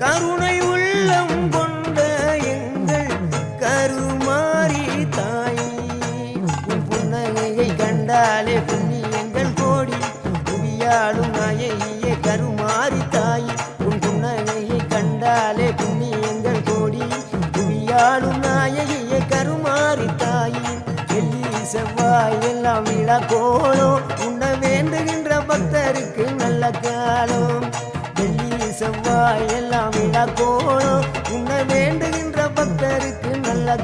கருணை உள்ளம் கொண்ட எங்கள் கருமாரி தாய், உன் புன்னகையை கண்டாலே புண்ணியங்கள் கோடி. புவியாளும் நாயகியே கருமாரி தாய், உன் புன்னகையை கண்டாலே புண்ணியங்கள் கோடி. புவியாளும் நாயகியே கருமாரி தாய், வெள்ளி செவ்வாய் எல்லாம் விழா கோலம், உன்ன வேண்டுகின்ற பக்தருக்கு நல்ல காலம். வெள்ளி செவ்வாய் எல்லாம் விழா கோலம், உன்ன வேண்டுகின்ற பக்தருக்கு நல்ல